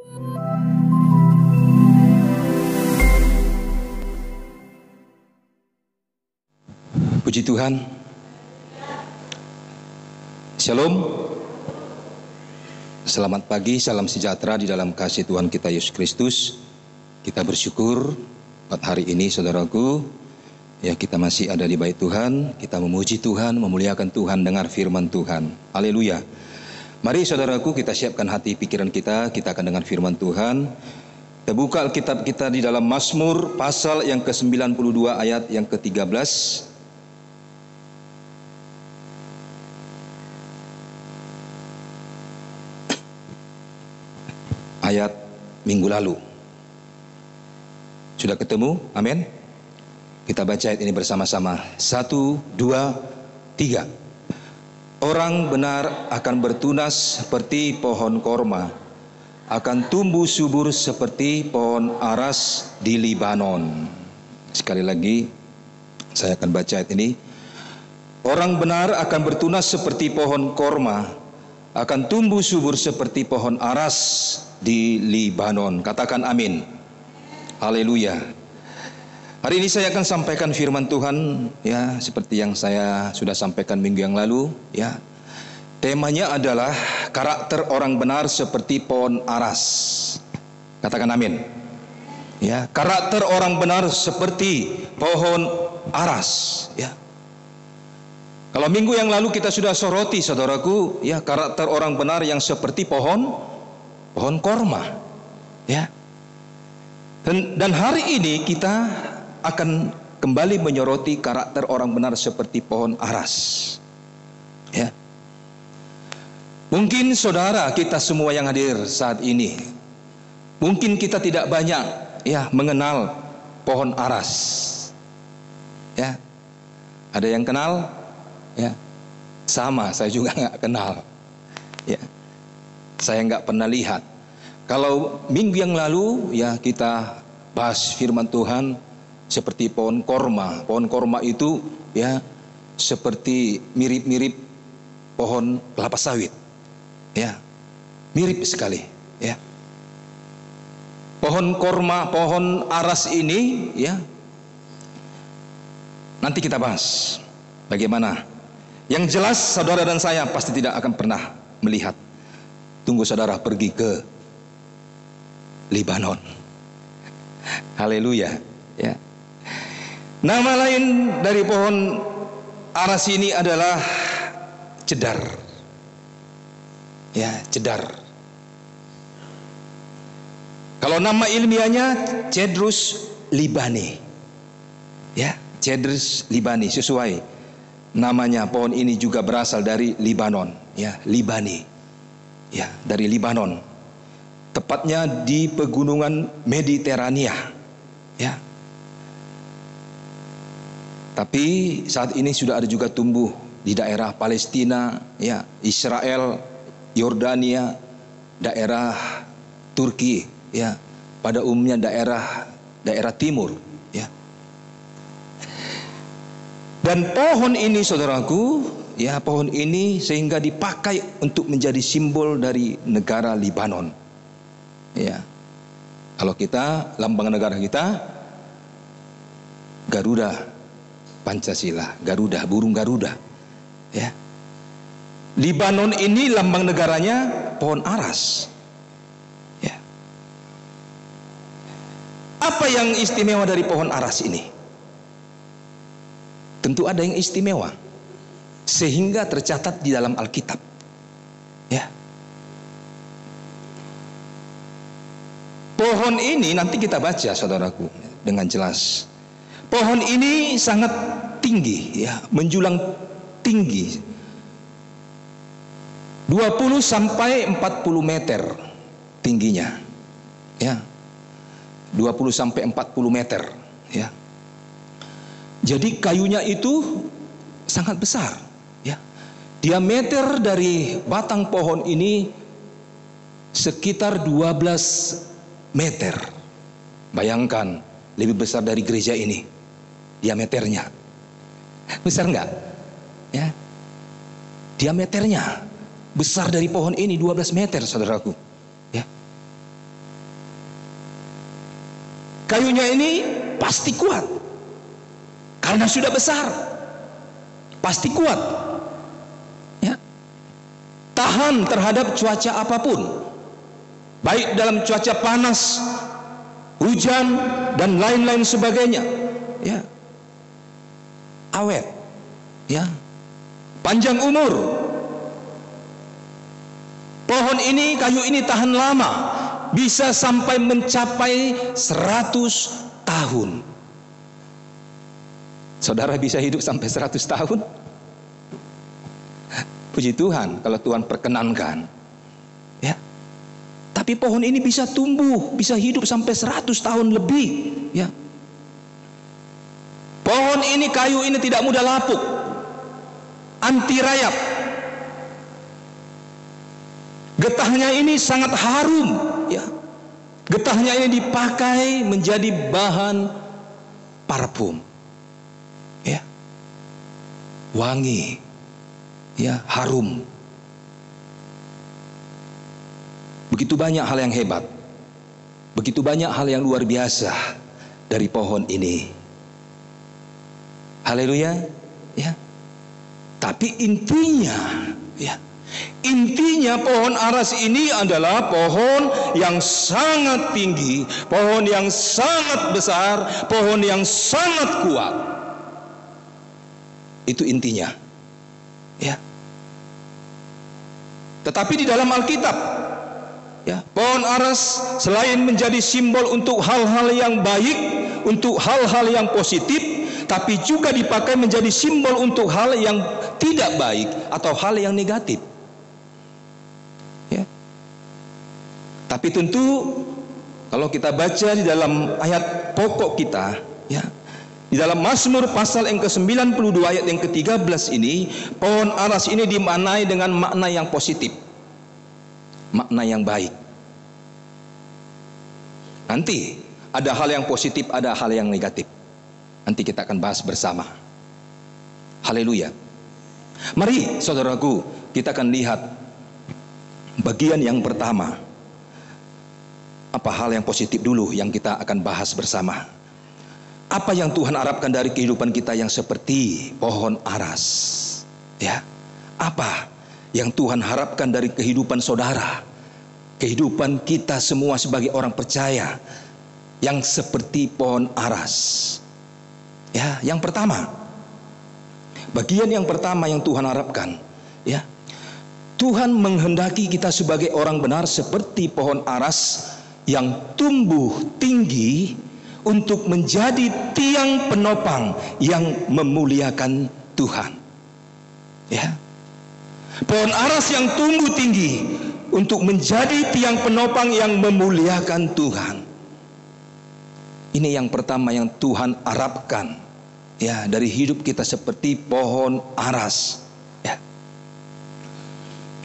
Puji Tuhan. Shalom. Selamat pagi, salam sejahtera di dalam kasih Tuhan kita Yesus Kristus. Kita bersyukur buat hari ini saudaraku, ya kita masih ada di bait Tuhan, kita memuji Tuhan, memuliakan Tuhan, dengar firman Tuhan. Haleluya. Mari saudaraku kita siapkan hati pikiran kita akan dengar firman Tuhan. Kita buka Alkitab kita di dalam Mazmur pasal yang ke-92 ayat yang ke-13. Ayat minggu lalu. Sudah ketemu? Amin. Kita baca ayat ini bersama-sama. 1, 2, 3. Orang benar akan bertunas seperti pohon korma, akan tumbuh subur seperti pohon aras di Libanon. Sekali lagi saya akan baca ayat ini. Orang benar akan bertunas seperti pohon korma, akan tumbuh subur seperti pohon aras di Libanon. Katakan amin. Haleluya. Hari ini saya akan sampaikan firman Tuhan, ya seperti yang saya sudah sampaikan minggu yang lalu, ya. Temanya adalah karakter orang benar seperti pohon aras. Katakan amin. Ya, karakter orang benar seperti pohon aras, ya. Kalau minggu yang lalu kita sudah soroti saudaraku, ya karakter orang benar yang seperti pohon korma, ya. Dan hari ini kita akan kembali menyoroti karakter orang benar seperti pohon aras, ya. Mungkin saudara kita semua yang hadir saat ini, mungkin kita tidak banyak ya mengenal pohon aras, ya. Ada yang kenal? Ya, sama, saya juga nggak kenal. Ya, saya nggak pernah lihat. Kalau minggu yang lalu ya kita bahas firman Tuhan seperti pohon korma. Pohon korma itu ya seperti mirip-mirip pohon kelapa sawit. Ya, mirip sekali. Ya, pohon korma, pohon aras ini ya nanti kita bahas bagaimana. Yang jelas saudara dan saya pasti tidak akan pernah melihat. Tunggu saudara pergi ke Libanon. Haleluya, ya. Nama lain dari pohon aras ini adalah cedar. Ya, cedar. Kalau nama ilmiahnya Cedrus libani. Ya, Cedrus libani sesuai namanya. Pohon ini juga berasal dari Libanon, ya, Libani, ya, dari Libanon, tepatnya di pegunungan Mediterania, ya. Tapi saat ini sudah ada juga tumbuh di daerah Palestina, ya, Israel, Yordania, daerah Turki, ya, pada umumnya daerah timur, ya. Dan pohon ini saudaraku, ya pohon ini sehingga dipakai untuk menjadi simbol dari negara Libanon. Ya. Kalau kita, lambang negara kita Garuda Pancasila, Garuda, burung Garuda. Ya. Libanon ini lambang negaranya pohon aras. Ya. Apa yang istimewa dari pohon aras ini? Tentu ada yang istimewa sehingga tercatat di dalam Alkitab, ya. Pohon ini nanti kita baca saudaraku dengan jelas. Pohon ini sangat tinggi, ya, menjulang tinggi 20 sampai 40 meter tingginya, ya. 20 sampai 40 meter, ya. Jadi kayunya itu sangat besar, ya. Diameter dari batang pohon ini sekitar 12 meter. Bayangkan, lebih besar dari gereja ini diameternya. Besar enggak? Ya. Diameternya besar dari pohon ini 12 meter, saudaraku. Ya. kayunya ini pasti kuat, karena sudah besar, pasti kuat, ya, tahan terhadap cuaca apapun, baik dalam cuaca panas, hujan, dan lain-lain sebagainya, ya, awet, ya, panjang umur. Pohon ini, kayu ini tahan lama, bisa sampai mencapai 100 tahun. Saudara bisa hidup sampai 100 tahun? Puji Tuhan kalau Tuhan perkenankan, ya. Tapi pohon ini bisa tumbuh, bisa hidup sampai 100 tahun lebih, ya. Pohon ini, kayu ini tidak mudah lapuk, anti rayap. Getahnya ini sangat harum, ya. Getahnya ini dipakai menjadi bahan parfum, ya, wangi, ya, harum. Begitu banyak hal yang hebat, begitu banyak hal yang luar biasa dari pohon ini. Haleluya, ya. Tapi intinya, ya, intinya pohon aras ini adalah pohon yang sangat tinggi, pohon yang sangat besar, pohon yang sangat kuat. Itu intinya, ya. Tetapi di dalam Alkitab, ya, pohon aras selain menjadi simbol untuk hal-hal yang baik, untuk hal-hal yang positif, tapi juga dipakai menjadi simbol untuk hal yang tidak baik atau hal yang negatif. Tapi tentu kalau kita baca di dalam ayat pokok kita, ya, di dalam Mazmur pasal yang ke-92 ayat yang ke-13 ini, pohon aras ini dimaknai dengan makna yang positif, makna yang baik. Nanti ada hal yang positif, ada hal yang negatif. Nanti kita akan bahas bersama. Haleluya. Mari saudaraku, kita akan lihat bagian yang pertama. Apa hal yang positif dulu yang kita akan bahas bersama? Apa yang Tuhan harapkan dari kehidupan kita yang seperti pohon aras? Ya, apa yang Tuhan harapkan dari kehidupan saudara, kehidupan kita semua sebagai orang percaya yang seperti pohon aras? Ya, yang pertama, bagian yang pertama yang Tuhan harapkan, ya, Tuhan menghendaki kita sebagai orang benar seperti pohon aras yang tumbuh tinggi untuk menjadi tiang penopang yang memuliakan Tuhan. Ya. Pohon aras yang tumbuh tinggi untuk menjadi tiang penopang yang memuliakan Tuhan. Ini yang pertama yang Tuhan harapkan, ya, dari hidup kita seperti pohon aras. Ya.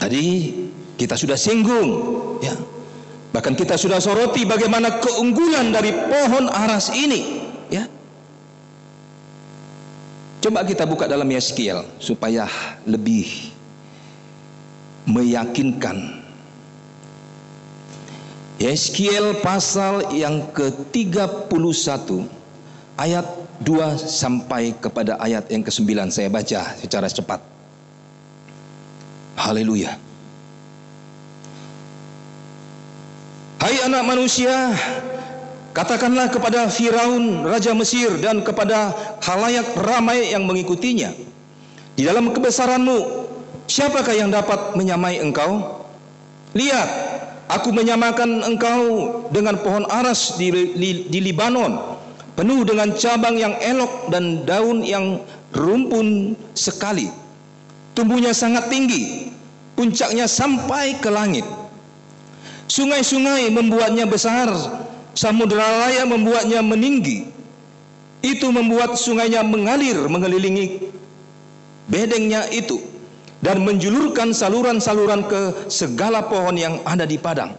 Tadi kita sudah singgung, ya. Bahkan kita sudah soroti bagaimana keunggulan dari pohon aras ini, ya. Coba kita buka dalam Yeskiel supaya lebih meyakinkan. Yeskiel pasal yang ke-31 ayat 2 sampai kepada ayat yang ke-9. Saya baca secara cepat. Haleluya. Hai anak manusia, katakanlah kepada Firaun raja Mesir dan kepada khalayak ramai yang mengikutinya, di dalam kebesaranmu siapakah yang dapat menyamai engkau? Lihat, aku menyamakan engkau dengan pohon aras di Libanon, penuh dengan cabang yang elok dan daun yang rumpun sekali. Tumbuhnya sangat tinggi, puncaknya sampai ke langit. Sungai-sungai membuatnya besar, samudera raya membuatnya meninggi. Itu membuat sungainya mengalir mengelilingi bedengnya itu, dan menjulurkan saluran-saluran ke segala pohon yang ada di padang.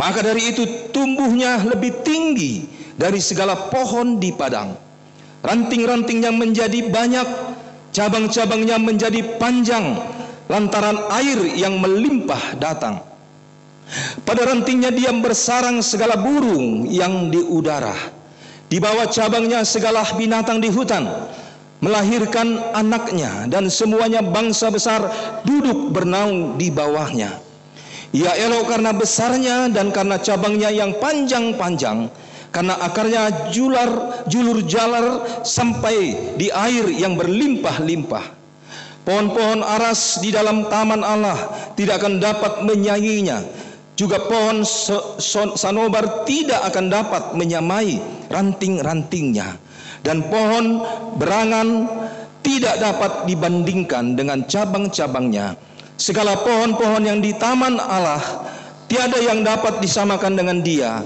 Maka dari itu tumbuhnya lebih tinggi dari segala pohon di padang. Ranting-rantingnya menjadi banyak, cabang-cabangnya menjadi panjang, lantaran air yang melimpah datang. Pada rantingnya dia bersarang segala burung yang di udara. Di bawah cabangnya segala binatang di hutan melahirkan anaknya, dan semuanya bangsa besar duduk bernaung di bawahnya. Ia elok karena besarnya dan karena cabangnya yang panjang-panjang, karena akarnya julur jalar sampai di air yang berlimpah-limpah. Pohon-pohon aras di dalam taman Allah tidak akan dapat menyainginya. Juga pohon sanobar tidak akan dapat menyamai ranting-rantingnya. Dan pohon berangan tidak dapat dibandingkan dengan cabang-cabangnya. Segala pohon-pohon yang di taman Allah tiada yang dapat disamakan dengan dia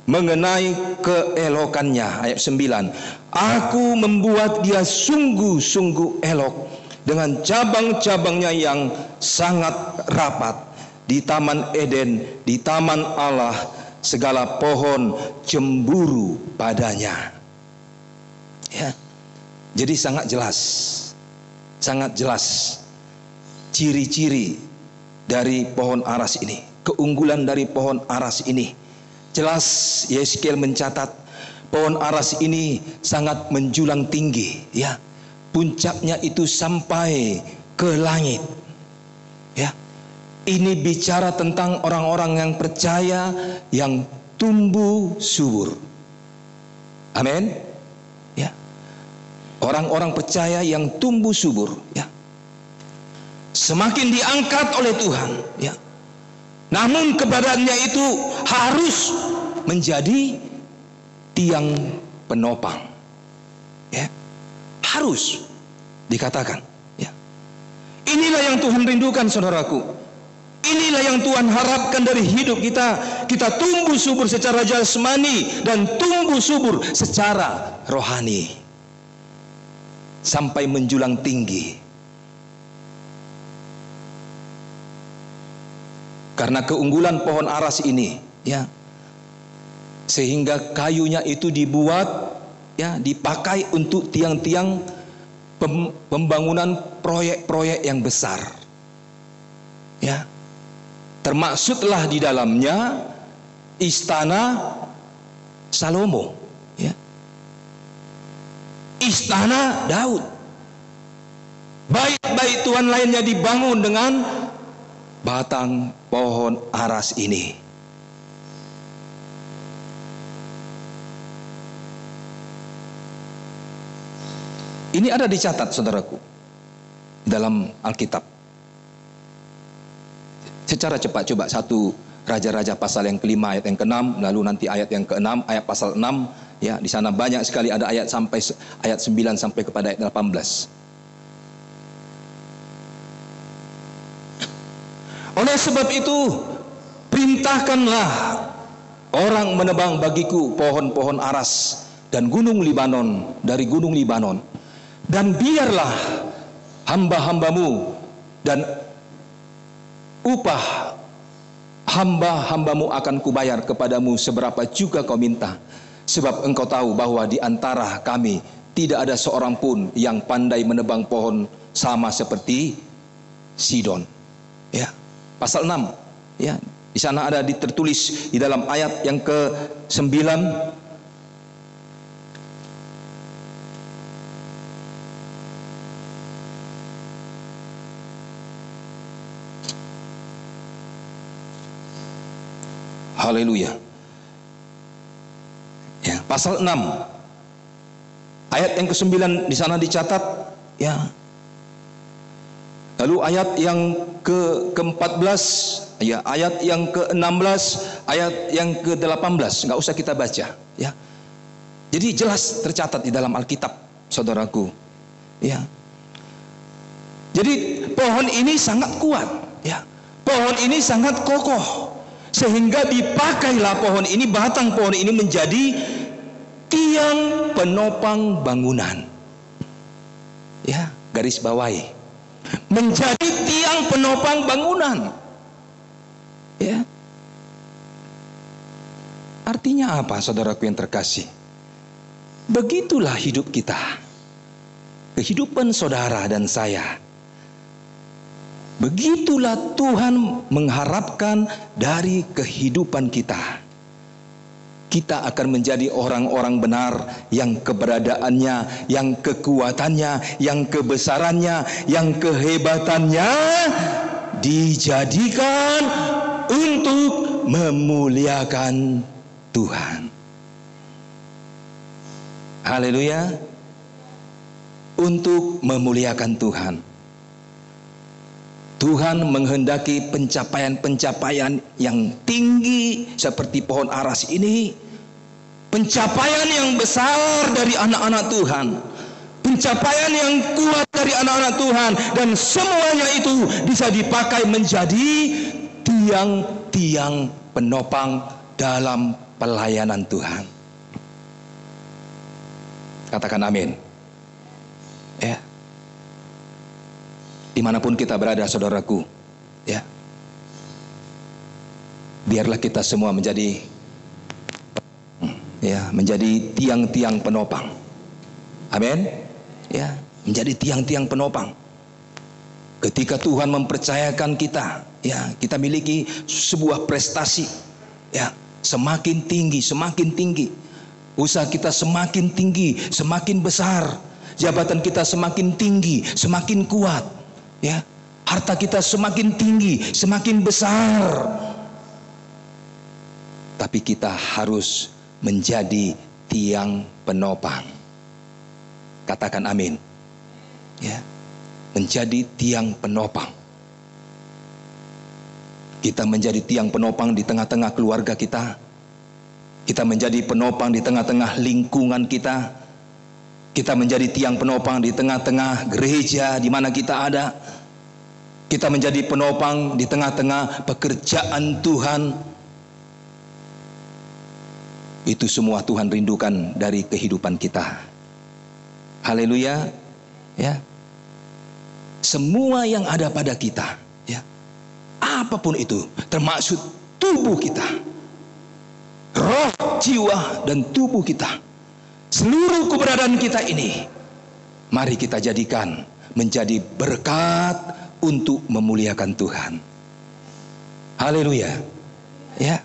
mengenai keelokannya. Ayat 9. Aku membuat dia sungguh-sungguh elok dengan cabang-cabangnya yang sangat rapat. Di taman Eden, di taman Allah, segala pohon cemburu padanya. Ya. Jadi sangat jelas ciri-ciri dari pohon aras ini, keunggulan dari pohon aras ini. Jelas Yeskiel mencatat pohon aras ini sangat menjulang tinggi, ya. Puncaknya itu sampai ke langit. Ya. Ini bicara tentang orang-orang yang percaya, yang tumbuh subur. Amin. Ya. Orang-orang percaya yang tumbuh subur, ya. Semakin diangkat oleh Tuhan, ya. Namun keberadaannya itu harus menjadi tiang penopang. Ya. Harus dikatakan, ya. Inilah yang Tuhan rindukan, saudaraku. Inilah yang Tuhan harapkan dari hidup kita. Kita tumbuh subur secara jasmani dan tumbuh subur secara rohani sampai menjulang tinggi. Karena keunggulan pohon aras ini, ya, sehingga kayunya itu dibuat, ya, dipakai untuk tiang-tiang pembangunan proyek-proyek yang besar, ya. Termaksudlah di dalamnya istana Salomo, ya. Istana Daud. Bait-bait Tuhan lainnya dibangun dengan batang pohon aras ini. Ini ada dicatat, saudaraku, dalam Alkitab. Secara cepat coba 1 Raja-Raja pasal yang ke-5 ayat yang ke-6, lalu nanti ayat yang ke-6, ayat pasal 6, ya, di sana banyak sekali ada ayat sampai ayat 9 sampai kepada ayat 18. Oleh sebab itu, perintahkanlah orang menebang bagiku pohon-pohon aras dan gunung Libanon, dari gunung Libanon, dan biarlah hamba-hambamu dan upah hamba-hambamu akan kubayar kepadamu seberapa juga kau minta, sebab engkau tahu bahwa di antara kami tidak ada seorang pun yang pandai menebang pohon sama seperti Sidon. Ya, pasal 6, ya, di sana ada tertulis di dalam ayat yang ke-9. Haleluya. Ya, pasal 6 ayat yang ke-9 di sana dicatat, ya. Lalu ayat yang ke-14, ya, ayat yang ke-16, ayat yang ke-18 enggak usah kita baca, ya. Jadi jelas tercatat di dalam Alkitab, saudaraku. Ya. Jadi pohon ini sangat kuat, ya. Pohon ini sangat kokoh. Sehingga dipakailah pohon ini, batang pohon ini menjadi tiang penopang bangunan. Ya, garis bawahi. Menjadi tiang penopang bangunan. Ya. Artinya apa, saudaraku yang terkasih? Begitulah hidup kita. Kehidupan saudara dan saya. Begitulah Tuhan mengharapkan dari kehidupan kita. Kita akan menjadi orang-orang benar yang keberadaannya, yang kekuatannya, yang kebesarannya, yang kehebatannya dijadikan untuk memuliakan Tuhan. Haleluya. Untuk memuliakan Tuhan. Tuhan menghendaki pencapaian-pencapaian yang tinggi seperti pohon aras ini. Pencapaian yang besar dari anak-anak Tuhan. Pencapaian yang kuat dari anak-anak Tuhan. Dan semuanya itu bisa dipakai menjadi tiang-tiang penopang dalam pelayanan Tuhan. Katakan amin. Ya. Dimanapun kita berada, saudaraku, ya, biarlah kita semua menjadi tiang-tiang penopang. Amin. Ya, menjadi tiang-tiang penopang. Ketika Tuhan mempercayakan kita, ya, kita miliki sebuah prestasi, ya, semakin tinggi, semakin tinggi. Usaha kita semakin tinggi, semakin besar. Jabatan kita semakin tinggi, semakin kuat. Ya, harta kita semakin tinggi, semakin besar. Tapi kita harus menjadi tiang penopang. Katakan amin. Ya, menjadi tiang penopang. Kita menjadi tiang penopang di tengah-tengah keluarga kita. Kita menjadi penopang di tengah-tengah lingkungan kita. Kita menjadi tiang penopang di tengah-tengah gereja di mana kita ada. Kita menjadi penopang di tengah-tengah pekerjaan Tuhan. Itu semua Tuhan rindukan dari kehidupan kita. Haleluya. Ya. Semua yang ada pada kita, ya. Apapun itu, termasuk tubuh kita. Roh, jiwa, dan tubuh kita. Seluruh keberadaan kita ini, mari kita jadikan menjadi berkat untuk memuliakan Tuhan. Haleluya. Ya.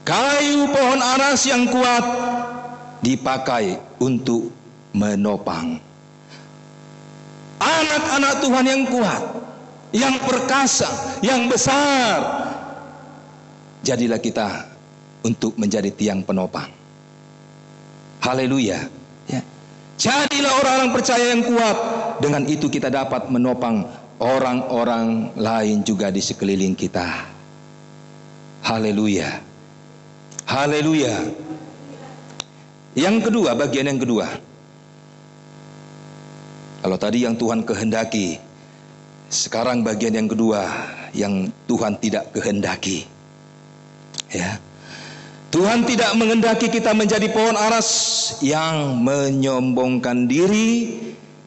Kayu pohon aras yang kuat dipakai untuk menopang. Anak-anak Tuhan yang kuat, yang perkasa, yang besar. Jadilah kita untuk menjadi tiang penopang. Haleluya. Ya. Jadilah orang-orang percaya yang kuat. Dengan itu kita dapat menopang orang-orang lain juga di sekeliling kita. Haleluya. Haleluya. Yang kedua, bagian yang kedua. Kalau tadi yang Tuhan kehendaki, sekarang bagian yang kedua yang Tuhan tidak kehendaki. Ya. Tuhan tidak menghendaki kita menjadi pohon aras yang menyombongkan diri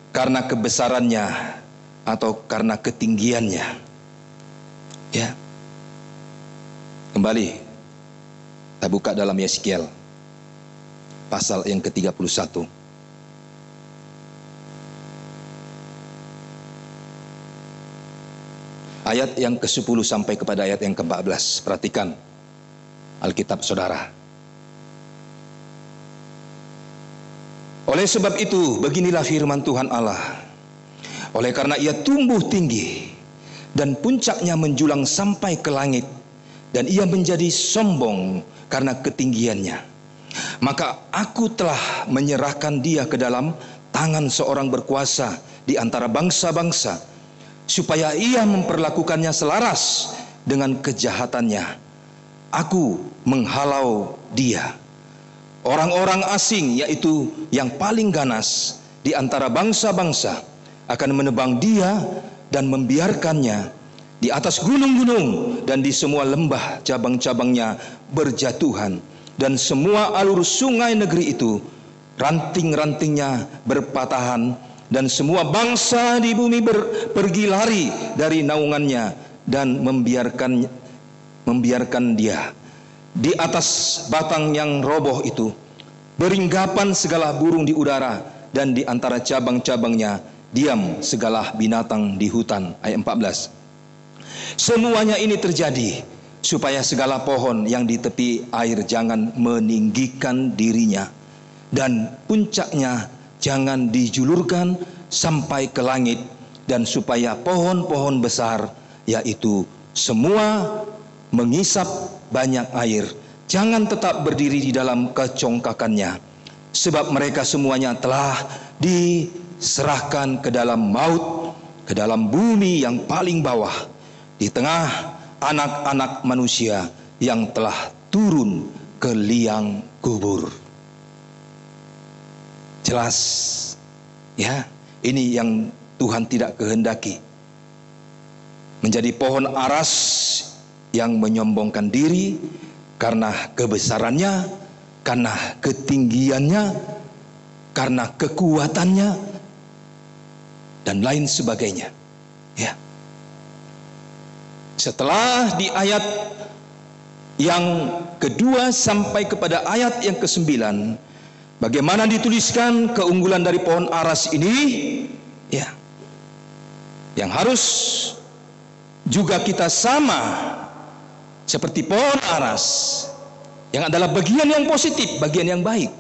karena kebesarannya atau karena ketinggiannya. Ya. Kembali kita buka dalam Yeskiel pasal yang ke-31. Ayat yang ke-10 sampai kepada ayat yang ke-14. Perhatikan Alkitab saudara. Oleh sebab itu, beginilah firman Tuhan Allah. Oleh karena ia tumbuh tinggi dan puncaknya menjulang sampai ke langit, dan ia menjadi sombong karena ketinggiannya, maka aku telah menyerahkan dia ke dalam tangan seorang berkuasa di antara bangsa-bangsa, supaya ia memperlakukannya selaras dengan kejahatannya. Aku menghalau dia. Orang-orang asing, yaitu yang paling ganas di antara bangsa-bangsa, akan menebang dia dan membiarkannya di atas gunung-gunung dan di semua lembah cabang-cabangnya berjatuhan, dan semua alur sungai negeri itu ranting-rantingnya berpatahan, dan semua bangsa di bumi pergi lari dari naungannya dan membiarkan dia. Di atas batang yang roboh itu beringgapan segala burung di udara, dan di antara cabang-cabangnya diam segala binatang di hutan. Ayat 14. Semuanya ini terjadi supaya segala pohon yang di tepi air jangan meninggikan dirinya, dan puncaknya jangan dijulurkan sampai ke langit, dan supaya pohon-pohon besar, yaitu semua mengisap banyak air, jangan tetap berdiri di dalam kecongkakannya, sebab mereka semuanya telah diserahkan ke dalam maut, ke dalam bumi yang paling bawah, di tengah anak-anak manusia yang telah turun ke liang kubur. Jelas, ya, ini yang Tuhan tidak kehendaki. Menjadi pohon aras yang menyombongkan diri karena kebesarannya, karena ketinggiannya, karena kekuatannya, dan lain sebagainya. Ya. Setelah di ayat yang kedua sampai kepada ayat yang ke-9, bagaimana dituliskan keunggulan dari pohon aras ini, ya, yang harus juga kita sama seperti pohon aras, yang adalah bagian yang positif, bagian yang baik.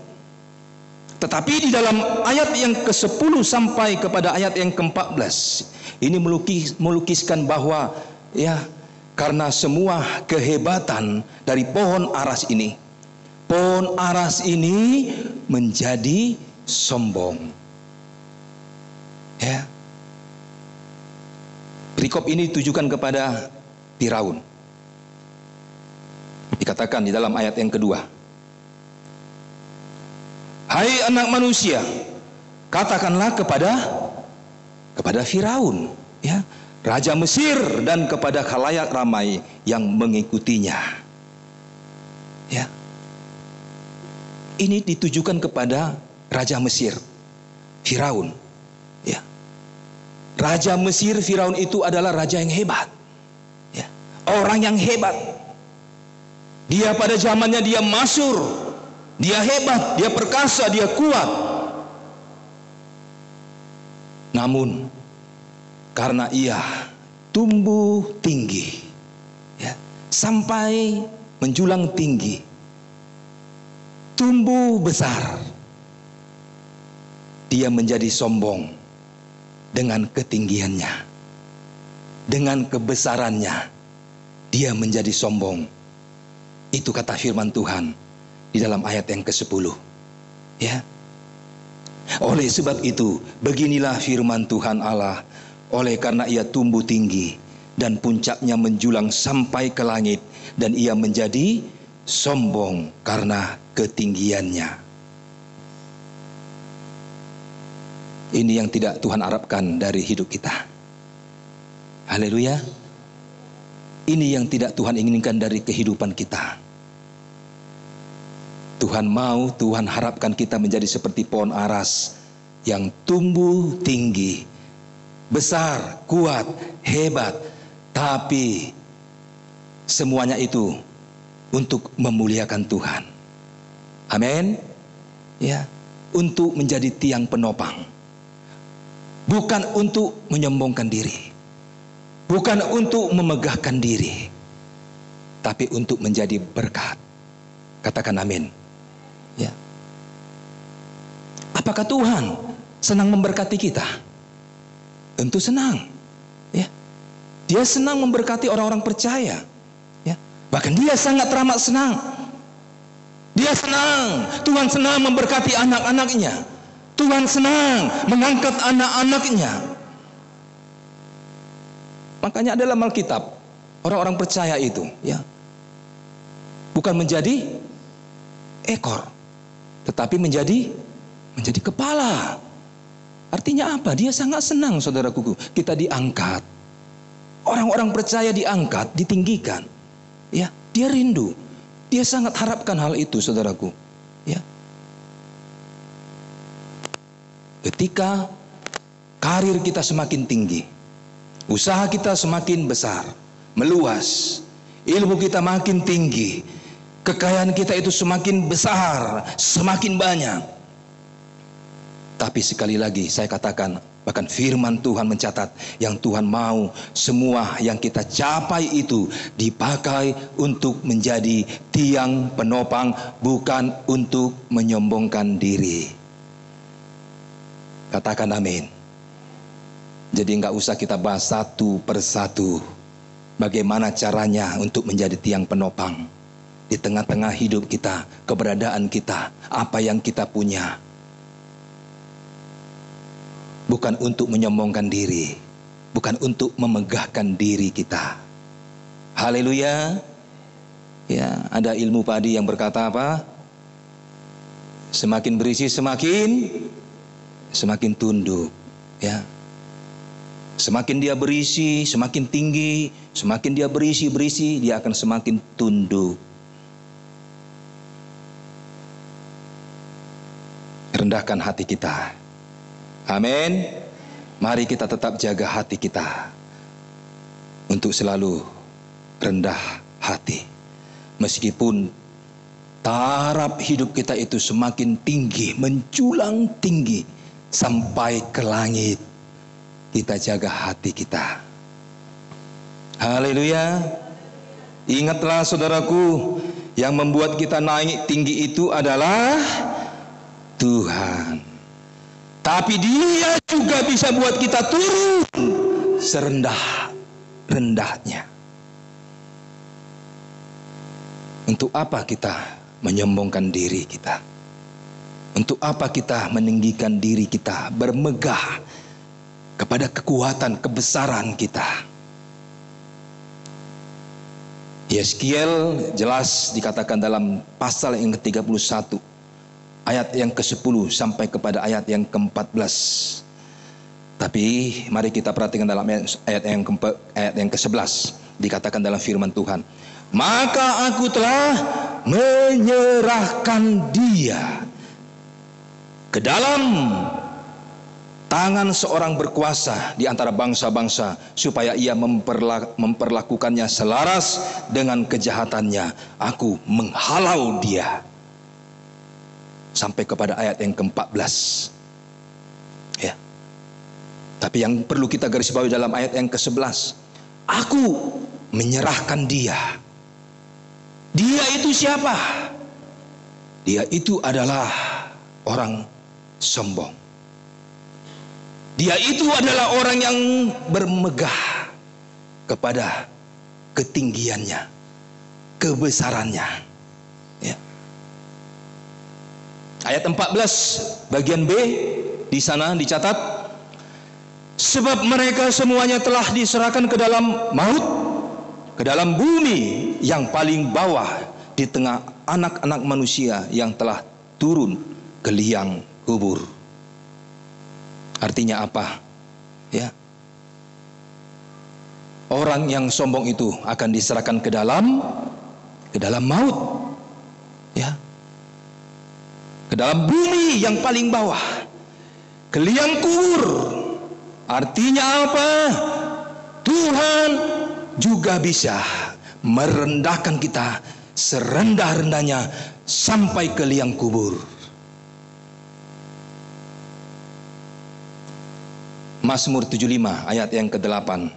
Tetapi di dalam ayat yang ke-10 sampai kepada ayat yang ke-14, ini melukiskan bahwa, ya, karena semua kehebatan dari pohon aras ini menjadi sombong. Ya. Perikop ini ditujukan kepada Firaun. Dikatakan di dalam ayat yang kedua, hai anak manusia, katakanlah kepada Firaun, ya, raja Mesir, dan kepada khalayak ramai yang mengikutinya. Ya. Ini ditujukan kepada raja Mesir, Firaun. Ya. Raja Mesir, Firaun itu adalah raja yang hebat. Ya. Orang yang hebat. Dia pada zamannya dia masyhur, dia hebat, dia perkasa, dia kuat. Namun karena ia tumbuh tinggi, ya, sampai menjulang tinggi, tumbuh besar, dia menjadi sombong dengan ketinggiannya, dengan kebesarannya, dia menjadi sombong. Itu kata firman Tuhan di dalam ayat yang ke-10. Ya. Oleh sebab itu, beginilah firman Tuhan Allah, oleh karena ia tumbuh tinggi dan puncaknya menjulang sampai ke langit, dan ia menjadi sombong karena ketinggiannya. Ini yang tidak Tuhan harapkan dari hidup kita. Haleluya. Ini yang tidak Tuhan inginkan dari kehidupan kita. Tuhan harapkan kita menjadi seperti pohon aras yang tumbuh tinggi, besar, kuat, hebat, tapi semuanya itu untuk memuliakan Tuhan. Amin. Ya, untuk menjadi tiang penopang. Bukan untuk menyombongkan diri. Bukan untuk memegahkan diri, tapi untuk menjadi berkat. Katakan amin. Ya. Apakah Tuhan senang memberkati kita? Tentu senang. Ya. Dia senang memberkati orang-orang percaya. Ya. Bahkan dia sangat teramat senang. Dia senang. Tuhan senang memberkati anak-anaknya. Tuhan senang mengangkat anak-anaknya. Makanya dalam Alkitab, orang-orang percaya itu, ya, bukan menjadi ekor, tetapi menjadi kepala. Artinya apa? Dia sangat senang, saudaraku, kita diangkat. Orang-orang percaya diangkat, ditinggikan. Ya, dia rindu. Dia sangat harapkan hal itu, saudaraku. Ya. Ketika karir kita semakin tinggi, usaha kita semakin besar, meluas, ilmu kita makin tinggi, kekayaan kita itu semakin besar, semakin banyak. Tapi sekali lagi saya katakan, Bahkan firman Tuhan mencatat, yang Tuhan mau semua yang kita capai itu dipakai untuk menjadi tiang penopang, bukan untuk menyombongkan diri. Katakan amin. Jadi nggak usah kita bahas satu persatu bagaimana caranya untuk menjadi tiang penopang di tengah-tengah hidup kita, keberadaan kita, apa yang kita punya. Bukan untuk menyombongkan diri, bukan untuk memegahkan diri kita. Haleluya. Ya, ada ilmu padi yang berkata apa? Semakin berisi semakin tunduk, ya. Semakin dia berisi, semakin tinggi, semakin dia berisi, dia akan semakin tunduk. Rendahkan hati kita. Amin. Mari kita tetap jaga hati kita untuk selalu rendah hati. Meskipun taraf hidup kita itu semakin tinggi, menjulang tinggi sampai ke langit, kita jaga hati kita. Haleluya. Ingatlah saudaraku, yang membuat kita naik tinggi itu adalah Tuhan. Tapi Dia juga bisa buat kita turun serendah-rendahnya. Untuk apa kita menyombongkan diri kita? Untuk apa kita meninggikan diri kita, bermegah kepada kekuatan kebesaran kita? Yeskiel jelas dikatakan dalam pasal yang ke-31, ayat yang ke-10 sampai kepada ayat yang ke-14. Tapi mari kita perhatikan dalam ayat yang ke-11. Dikatakan dalam firman Tuhan, maka aku telah menyerahkan dia ke dalam tangan seorang berkuasa di antara bangsa-bangsa, supaya ia memperlakukannya selaras dengan kejahatannya. Aku menghalau dia. Sampai kepada ayat yang ke-14. Ya. Tapi yang perlu kita garis bawahi dalam ayat yang ke-11, aku menyerahkan dia. Dia itu siapa? Dia itu adalah orang sombong. Dia itu adalah orang yang bermegah kepada ketinggiannya, kebesarannya. Ya. Ayat 14 bagian B, di sana dicatat, sebab mereka semuanya telah diserahkan ke dalam maut, ke dalam bumi yang paling bawah, di tengah anak-anak manusia yang telah turun ke liang kubur. Artinya apa? Ya. Orang yang sombong itu akan diserahkan ke dalam maut. Ya. Ke dalam bumi yang paling bawah, ke liang kubur. Artinya apa? Tuhan juga bisa merendahkan kita serendah-rendahnya sampai ke liang kubur. Mazmur 75 ayat yang ke-8.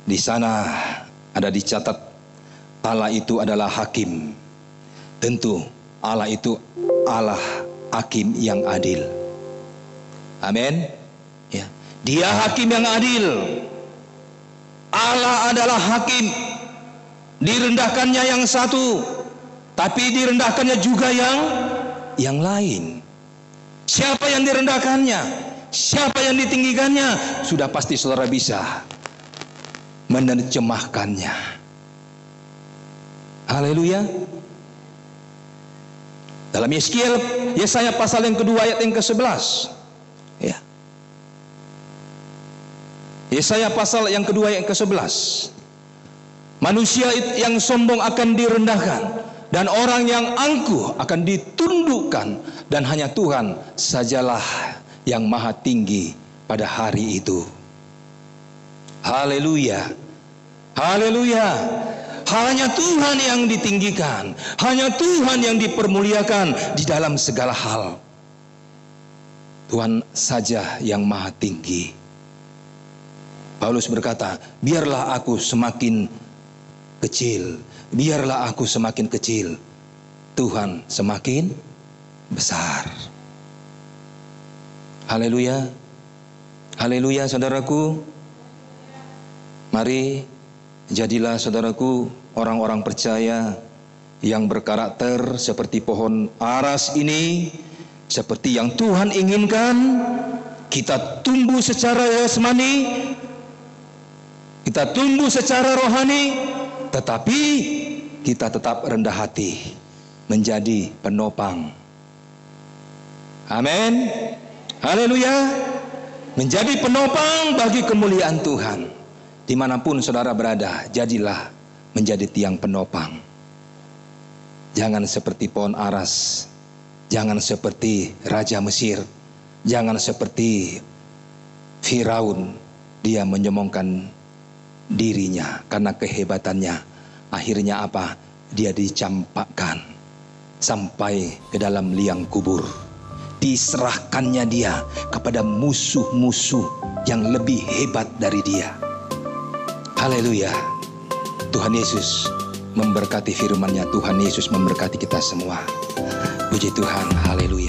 Di sana ada dicatat, Allah itu adalah hakim. Tentu Allah itu Allah hakim yang adil. Amin. Ya. Dia hakim yang adil. Allah adalah hakim. Direndahkannya yang satu, tapi direndahkannya juga yang lain. Siapa yang direndahkannya? Siapa yang ditinggikannya? Sudah pasti saudara bisa menerjemahkannya. Haleluya. Dalam Yesaya pasal yang kedua ayat yang ke-11. Ya. Yesaya pasal yang kedua ayat yang ke-11. Manusia yang sombong akan direndahkan, dan orang yang angkuh akan ditundukkan, dan hanya Tuhan sajalah yang maha tinggi pada hari itu. Haleluya. Haleluya. Hanya Tuhan yang ditinggikan, hanya Tuhan yang dipermuliakan di dalam segala hal. Tuhan saja yang maha tinggi. Paulus berkata, biarlah aku semakin kecil, biarlah aku semakin kecil, Tuhan semakin besar. Haleluya, haleluya saudaraku. Mari jadilah saudaraku orang-orang percaya yang berkarakter seperti pohon aras ini, seperti yang Tuhan inginkan. Kita tumbuh secara jasmani, kita tumbuh secara rohani, tetapi kita tetap rendah hati, menjadi penopang. Amin. Haleluya. Menjadi penopang bagi kemuliaan Tuhan. Dimanapun saudara berada, jadilah menjadi tiang penopang. Jangan seperti pohon aras, jangan seperti Raja Mesir, jangan seperti Firaun. Dia menyombongkan dirinya karena kehebatannya. Akhirnya apa? Dia dicampakkan sampai ke dalam liang kubur. Diserahkannya dia kepada musuh-musuh yang lebih hebat dari dia. Haleluya. Tuhan Yesus memberkati firman-Nya. Tuhan Yesus memberkati kita semua. Puji Tuhan. Haleluya.